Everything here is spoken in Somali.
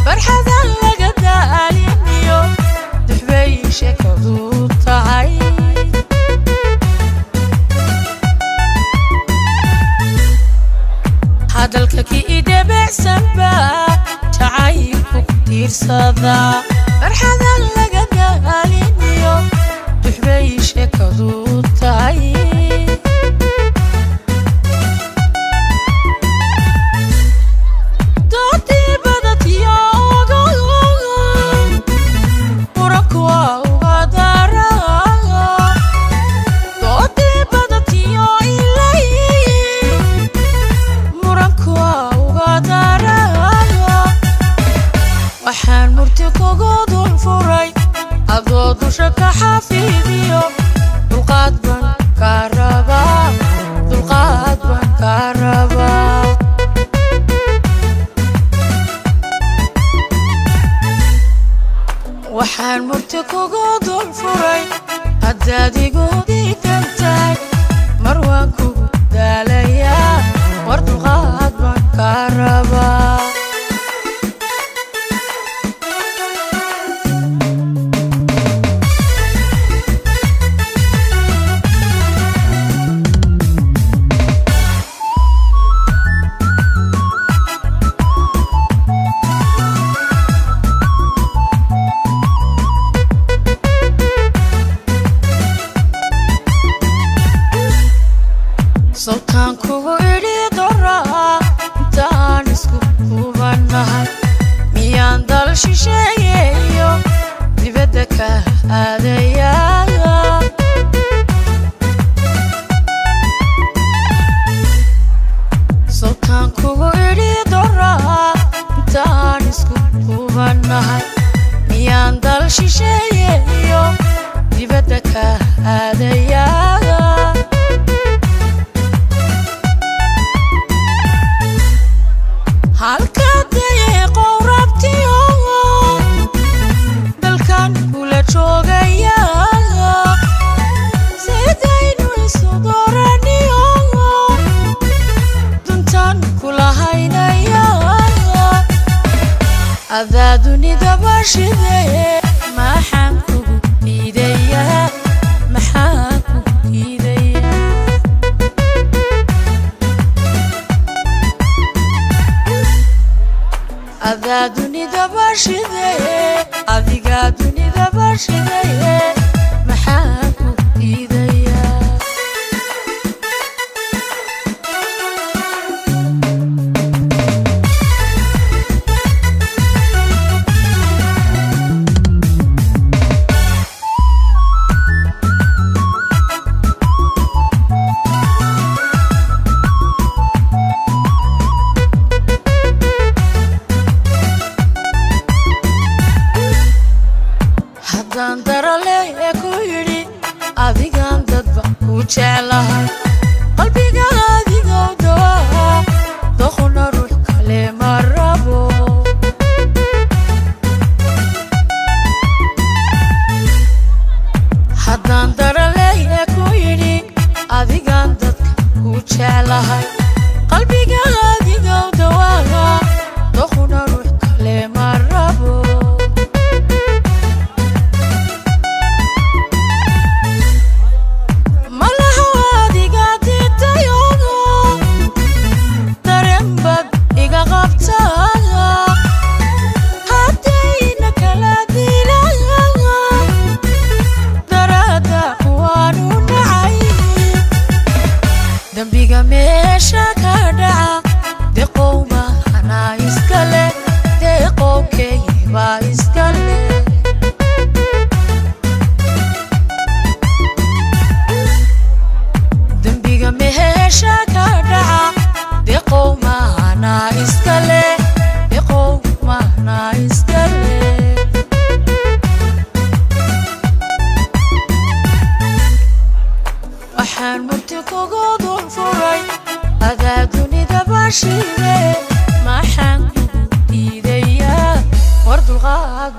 فرحة لقد ألينيو دحبي شكدو تعي هذا الككي إدبع سنبا تعيكو كتير صدا فرحة لقد ألينيو دحبي شكدو تعي waxaan murtigogo dul furay adoo dusha ka xafiidiyo dulqaad baan ka rabaa waxaan murtigogo dul furay haddaad igu diidan tahay mar waan kugu daalayaa war dulqaad baan ka rabaa صوتان كوغو إلي دورا انتان اسكو كوباناها ميان دال شيشييو دي بدك آدايا صوتان كوغو إلي دورا انتان اسكو كوباناها ميان دال شيشييو دي بدك آدايا halkaadee qowrabtiyo dalkan kula joogaya sidaynu isu dooraniyo duntaan kula haynaya adaa dunida bashidee maxaan kugu diidayaa maxaan kugu diidayaa adaa dunida bashidee adigaa dunida bashidee maxaan ku diidayaa haddaan darale ku yidhi adigaan dadba ku jeclahay qalbiga adigow dawaa doqona ruux kale ma rabo haddaan darale ku yidhi adigaan dadka ku jeclahay qalbiga adigow dawaa doqona ruux kale ma rabo dambiga meesha ka dhaca deqow mahanaa iskale deqowkey baa iskale dambiga meesha ka dhaca deqow mahanaa iskale deqow mahanaa iskale waxaan murtigogo dul furay adaa dunida bashidee maxaan kugu diidayaa war dulqaad